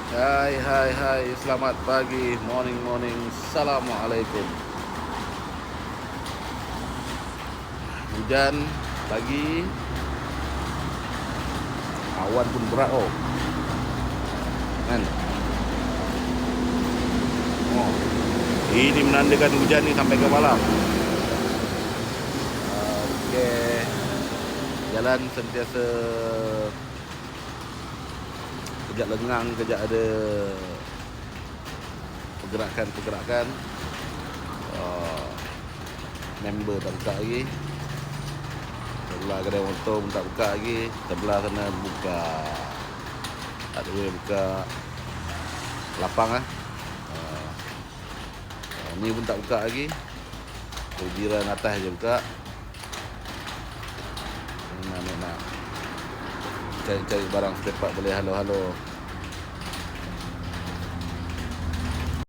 Hai, selamat pagi, morning, assalamualaikum. Hujan pagi, awan pun berat kan? Oh, ini menandakan hujan ni sampai ke malam. Okey, jalan sentiasa kejap lengang, kejap ada pergerakan. Member tak buka lagi. Sebelah kedai motor pun tak buka lagi. Sebelah sana buka. Tak ada boleh buka. Lapang lah. Ni pun tak buka lagi. Jiran atas je buka. Nak cari barang spare part boleh halo-halo.